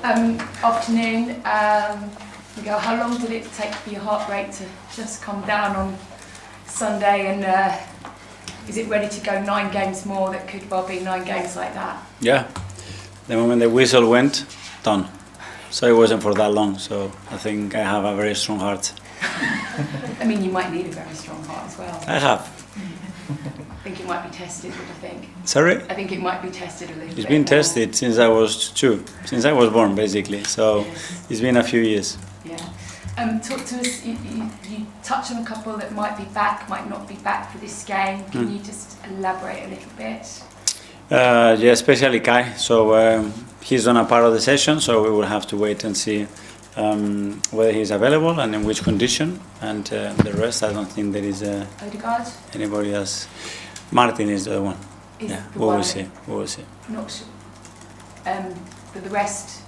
Afternoon. Miguel, how long did it take for your heart rate to just come down on Sunday, and is it ready to go 9 games more? That could well be 9 games like that. Yeah, the moment the whistle went, done. So it wasn't for that long, so I think I have a very strong heart. I mean, you might need a very strong heart as well. I have. I think it might be tested, what I think. Sorry? I think it might be tested a little bit. It's been tested since I was 2, since I was born basically, so Yes. it's been a few years. Yeah. Talk to us, you touched on a couple that might be back, might not be back for this game. Can you just elaborate a little bit? Yeah, especially Kai. So he's on a part of the session, so we will have to wait and see whether he's available and in which condition. And the rest, I don't think there is Odegaard? anybody else. Martin is the one. Is Yeah, the we one will see. We will see. Not sure. But the rest,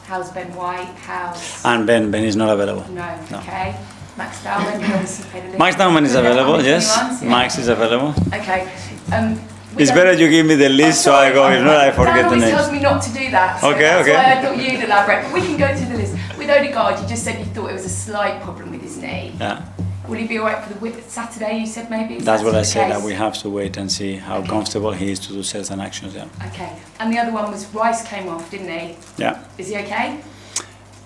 how's Ben White? How's... And Ben is not available. No, No. okay. Max Dowman, he obviously played a little. Max Dowman is available, yes. Yeah. Max is available. Okay. It's better you give me the list so I go, if not I forget the Dan always names. tells me not to do that, so Okay, that's okay. why I thought you'd elaborate. But we can go through the list. With Odegaard, you just said you thought it was a slight problem with his knee. Yeah. Will he be alright for the Saturday, you said maybe? Is That's that what I the said, case? that we have to wait and see how Okay. comfortable he is to do certain actions, yeah. Okay. And the other one was Rice came off, didn't he? Yeah. Is he okay?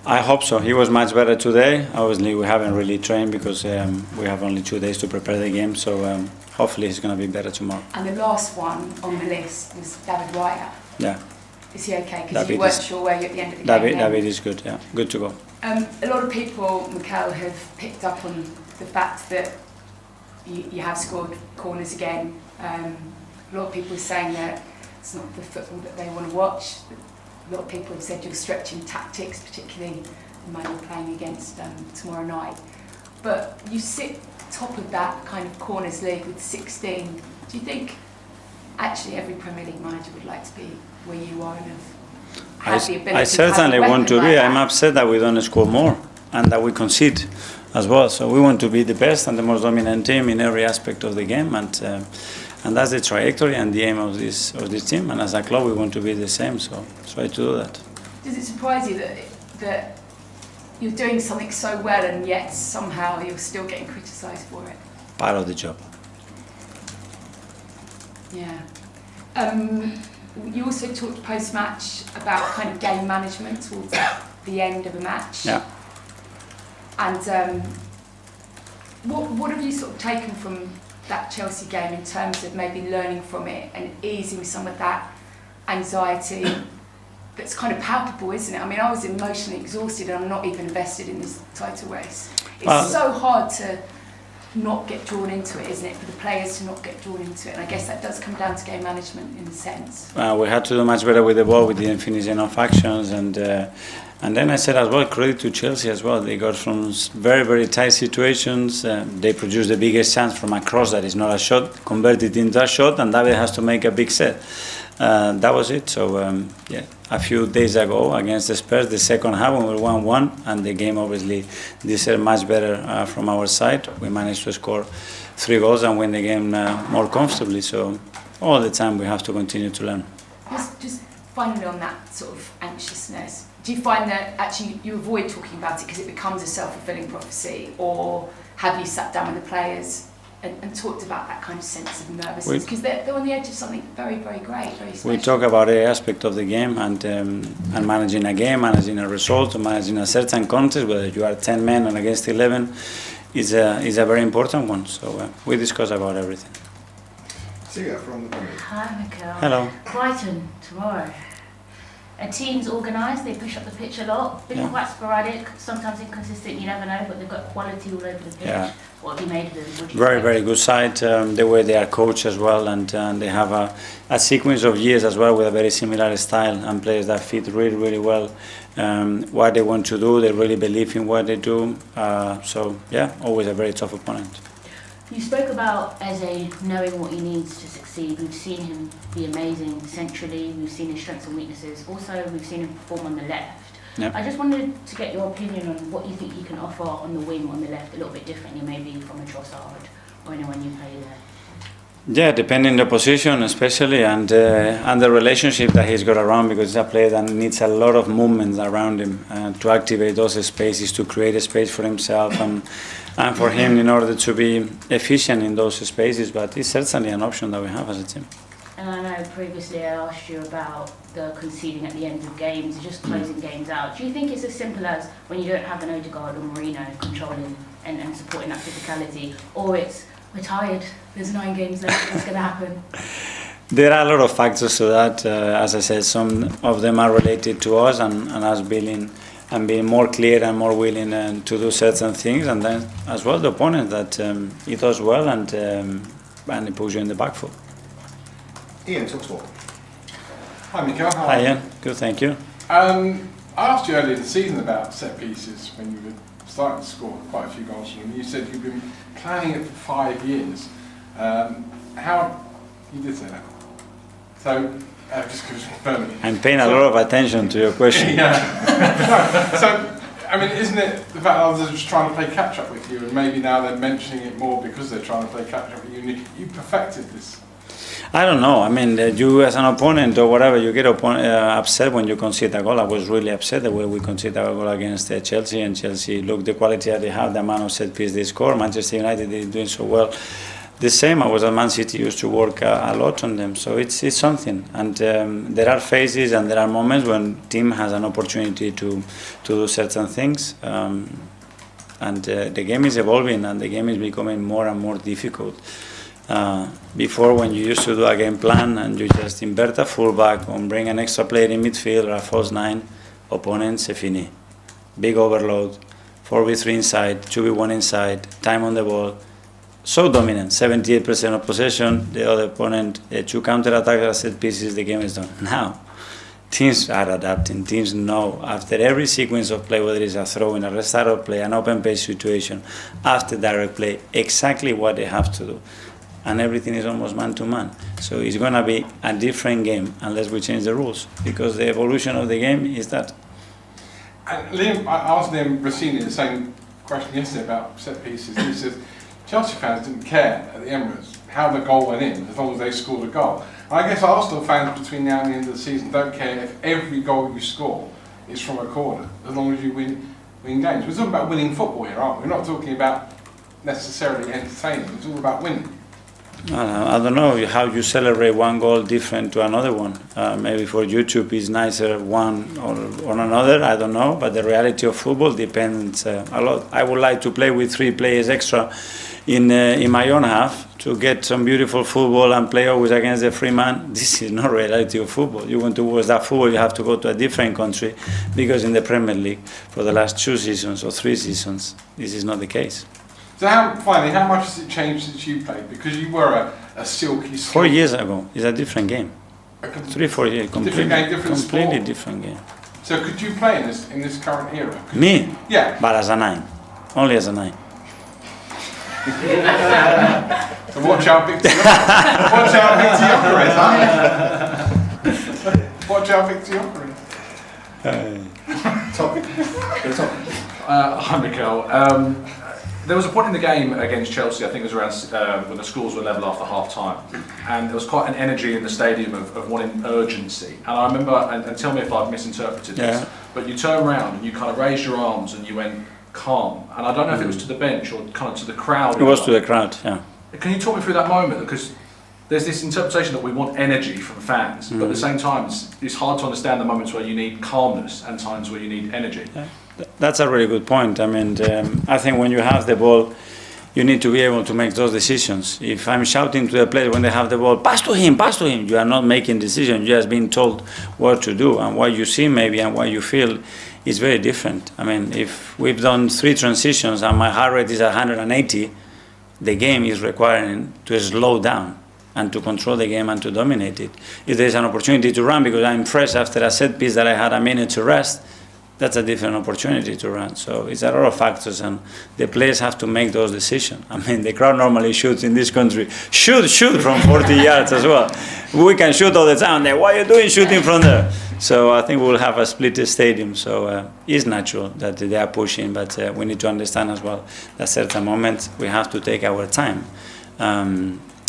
I hope so. He was much better today. Obviously, we haven't really trained because we have only 2 days to prepare the game, so hopefully he's going to be better tomorrow. And the last one on the list was David Raya. Yeah. Is he okay? Because David you weren't is- sure where you at the end of the game. then. David is good, yeah. Good to go. A lot of people, Mikel, have picked up on the fact that you have scored corners again. A lot of people are saying that it's not the football that they want to watch. A lot of people have said you're stretching tactics, particularly the man you're playing against tomorrow night. But you sit top of that kind of corners league with 16. Do you think actually every Premier League manager would like to be where you are and have the ability I certainly to have a want to weapon be. like I'm that? upset that we don't score more and that we concede as well. So we want to be the best and the most dominant team in every aspect of the game, and that's the trajectory and the aim of this team. And as a club, we want to be the same. So try to do that. Does it surprise you that you're doing something so well and yet somehow you're still getting criticised for it? Part of the job. Yeah. You also talked post-match about kind of game management towards the end of a match. Yeah. And what have you sort of taken from that Chelsea game in terms of maybe learning from it and easing some of that anxiety that's kind of palpable, isn't it? I mean, I was emotionally exhausted and I'm not even invested in this title race. It's so hard to not get drawn into it, isn't it, for the players to not get drawn into it? And I guess that does come down to game management in a sense. We had to do much better with the ball. We didn't finish enough actions, and then I said as well, credit to Chelsea as well. They got from very, very tight situations. They produced the biggest chance from a cross that is not a shot, converted into a shot, and David has to make a big set. That was it. So yeah, a few days ago against the Spurs, the second half when we were 1-1, and the game obviously deserved much better from our side. We managed to score 3 goals and win the game more comfortably. So all the time we have to continue to learn. Just finally on that sort of anxiousness, do you find that actually you avoid talking about it because it becomes a self-fulfilling prophecy, or have you sat down with the players and talked about that kind of sense of nervousness? Because they're on the edge of something very, very great, very special. We talk about every aspect of the game and managing a game, managing a result, managing a certain contest, whether you are 10 men and against 11, is a very important one. So we discuss about everything. Sia from the Premier. Hi, Mikel. Hello. Brighton tomorrow. A team's organised, they push up the pitch a lot, been quite sporadic, sometimes inconsistent, you never know, but they've got quality all over the pitch. Yeah. What have you made of them? What do you Very, think? very good side. The way they are coached as well, and they have a sequence of years as well with a very similar style and players that fit really, really well. What they want to do, they really believe in what they do. So yeah, always a very tough opponent. You spoke about Eze knowing what he needs to succeed. We've seen him be amazing centrally, we've seen his strengths and weaknesses. Also, we've seen him perform on the left. Yep. I just wanted to get your opinion on what you think he can offer on the wing on the left, a little bit differently maybe from a Trossard or anyone you play there. Yeah, depending the position, especially, and the relationship that he's got around, because he's a player that needs a lot of movement around him to activate those spaces, to create a space for himself and for him in order to be efficient in those spaces. But it's certainly an option that we have as a team. And I know previously I asked you about the conceding at the end of games, just closing games out. Do you think it's as simple as when you don't have an Odegaard or Marino controlling and supporting that physicality, or it's we're tired, there's 9 games left, what's going to happen? There are a lot of factors to that. As I said, some of them are related to us and us being more clear and more willing to do certain things, and then as well the opponent that he does well and it puts you in the back foot. Ian, TalkSport. Hi Mikel, how Hi are you? Ian, good, thank you. I asked you earlier in the season about set pieces when you were starting to score quite a few goals from them. You said you've been planning it for 5 years. You did say that. So, just confirming it. I'm paying a lot of attention to your question. Yeah. So, I mean, isn't it the fact that others are just trying to play catch up with you, and maybe now they're mentioning it more because they're trying to play catch up with you, and you perfected this? I don't know. I mean, you as an opponent or whatever, you get upset when you concede a goal. I was really upset the way we conceded a goal against Chelsea, and Chelsea, look, the quality that they have, the amount of set piece they score. Manchester United is doing so well. The same, I was at Man City, used to work a lot on them. So it's something. And there are phases and there are moments when team has an opportunity to do certain things. And the game is evolving and the game is becoming more and more difficult. Before, when you used to do a game plan and you just invert a fullback or bring an extra player in midfield or a false 9, opponent, c'est fini. Big overload, 4v3 inside, 2v1 inside, time on the ball. So dominant, 78% of possession, the other opponent, 2 counter-attacks, set pieces, the game is done. Now, teams are adapting. Teams know after every sequence of play, whether it's a throw in, a restart of play, an open pace situation, after direct play, exactly what they have to do. And everything is almost man-to-man. So it's going to be a different game unless we change the rules, because the evolution of the game is that. And Liam, I asked Liam Rossini the same question yesterday about set pieces, and he says Chelsea fans didn't care at the Emirates how the goal went in, as long as they scored a goal. And I guess Arsenal fans between now and the end of the season don't care if every goal you score is from a corner, as long as you win games. We're talking about winning football here, aren't we? We're not talking about necessarily entertaining, it's all about winning. I don't know how you celebrate one goal different to another one. Maybe for YouTube it's nicer one or another, I don't know. But the reality of football depends a lot. I would like to play with 3 players extra in my own half to get some beautiful football and play always against the free man. This is not reality of football. You want to watch that football, you have to go to a different country, because in the Premier League for the last 2 seasons or 3 seasons, this is not the case. So finally, how much has it changed since you played? Because you were a silky... 4 years ago, it's a different game. 3-4 years, completely different game. So could you play in this current era? Me? Yeah. But as a 9, only as a 9. So watch how Victor Jokeris, huh? Watch how Victor Jokeris. Hi, Mikel. There was a point in the game against Chelsea, I think it was around when the scores were level after half time, and there was quite an energy in the stadium of wanting urgency. And I remember, and tell me if I've misinterpreted this, but you turned around and you kind of raised your arms and you went calm. And I don't know if it was to the bench or kind of to the crowd. It was to the crowd, yeah. Can you talk me through that moment? Because there's this interpretation that we want energy from fans, but at the same time, it's hard to understand the moments where you need calmness and times where you need energy. Yeah. That's a really good point. I mean, I think when you have the ball, you need to be able to make those decisions. If I'm shouting to the players when they have the ball, pass to him, you are not making decisions. You're just being told what to do, and what you see maybe and what you feel is very different. I mean, if we've done 3 transitions and my heart rate is 180, the game is requiring to slow down and to control the game and to dominate it. If there's an opportunity to run because I'm fresh after a set piece that I had a minute to rest, that's a different opportunity to run. So it's a lot of factors, and the players have to make those decisions. I mean, the crowd normally shoots in this country. Shoot from 40 yards as well. We can shoot all the time. Why are you doing shooting from there? So I think we'll have a split stadium. So it's natural that they are pushing, but we need to understand as well that certain moments we have to take our time.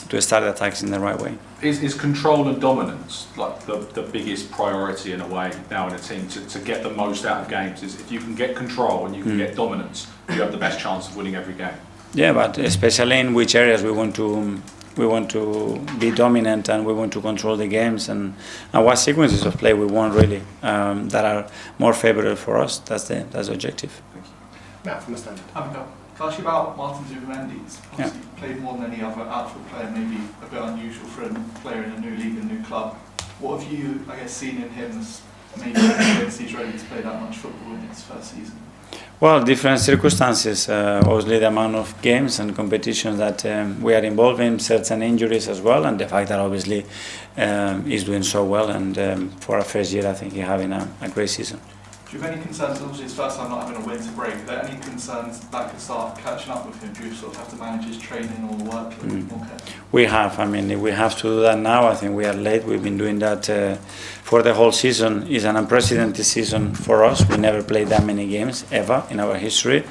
to start the attacks in the right way. Is control and dominance like the biggest priority in a way now in a team to get the most out of games? Is if you can get control and you can get dominance, you have the best chance of winning every game. Yeah, but especially in which areas we want to be dominant and we want to control the games and what sequences of play we want really that are more favourable for us. That's the objective. Matt from the Standard. Can I ask you about Martin Zubimendi? He's obviously played more than any other outfield player, maybe a bit unusual for a player in a new league and new club. What have you, I guess, seen in him that's maybe convinced he's ready to play that much football in his first season? Well, different circumstances, obviously the amount of games and competitions that we are involved in, certain injuries as well, and the fact that obviously he's doing so well, and for our first year I think he's having a great season. Do you have any concerns, obviously his first time not having a winter break, are there any concerns that could start catching up with him? Do you sort of have to manage his training or workload more carefully? We have to do that now. I think we are late. We've been doing that for the whole season. It's an unprecedented season for us. We never played that many games ever in our history.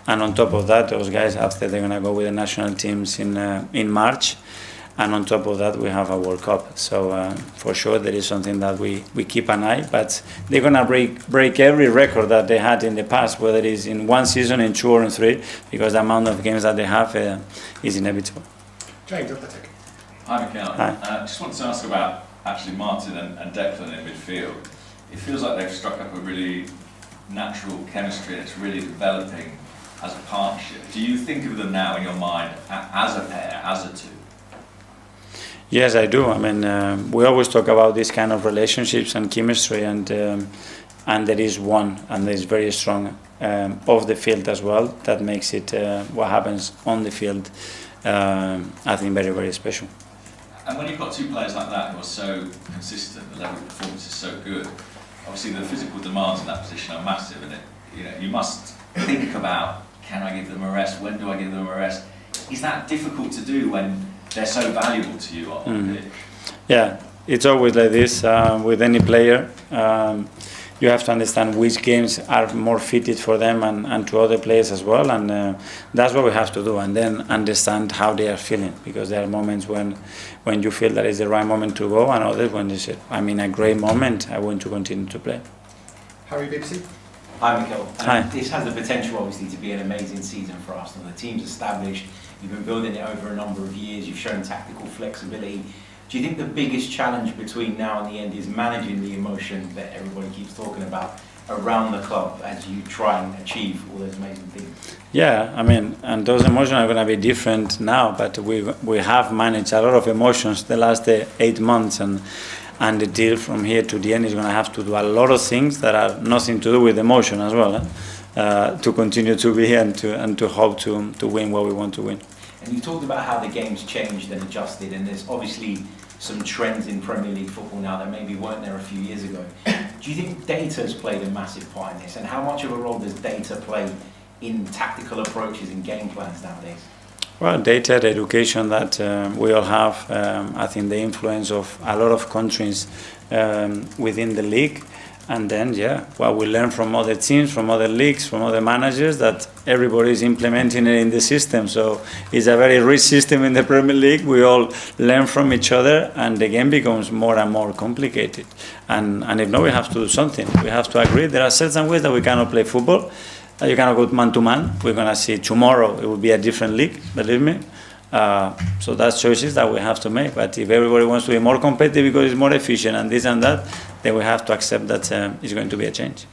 And on top of that, those guys, after they're going to go with the national teams in March. And on top of that, we have a World Cup. So for sure, there is something that we keep an eye. But they're going to break every record that they had in the past, whether it is in one season, in two or in three, because the amount of games that they have is inevitable. James, Athletic. Hi, Mikel. Hi. Just wanted to ask about actually Martin and Declan in midfield. It feels like they've struck up a really natural chemistry and it's really developing as a partnership. Do you think of them now in your mind as a pair, as a two? Yes, I do. I mean, we always talk about these kind of relationships and chemistry, and there is one, and there is very strong off the field as well. That makes it what happens on the field, I think, very, very special. And when you've got two players like that who are so consistent, the level of performance is so good, obviously the physical demands in that position are massive, and you must think about, can I give them a rest? When do I give them a rest? Is that difficult to do when they're so valuable to you on the pitch? Yeah, it's always like this with any player. You have to understand which games are more fitted for them and to other players as well, and that's what we have to do, and then understand how they are feeling, because there are moments when you feel that is the right moment to go, and others when you say, I'm in a great moment, I want to continue to play. Harry BBC. Hi, Mikel. Hi. This has the potential, obviously, to be an amazing season for Arsenal. The team's established. You've been building it over a number of years. You've shown tactical flexibility. Do you think the biggest challenge between now and the end is managing the emotion that everybody keeps talking about around the club as you try and achieve all those amazing things? Yeah, I mean, and those emotions are going to be different now, but we have managed a lot of emotions the last 8 months, and the deal from here to the end is going to have to do a lot of things that are nothing to do with emotion as well, to continue to be here and to hope to win what we want to win. And you talked about how the game's changed and adjusted, and there's obviously some trends in Premier League football now that maybe weren't there a few years ago. Do you think data's played a massive part in this, and how much of a role does data play in tactical approaches and game plans nowadays? Well, data, the education that we all have, I think the influence of a lot of countries within the league, and then, what we learn from other teams, from other leagues, from other managers, that everybody is implementing it in the system. So it's a very rich system in the Premier League. We all learn from each other, and the game becomes more and more complicated. And if not, we have to do something. We have to agree. There are certain ways that we cannot play football. You cannot go man-to-man. We're going to see tomorrow it will be a different league, believe me. So that's choices that we have to make. But if everybody wants to be more competitive because it's more efficient and this and that, then we have to accept that it's going to be a change.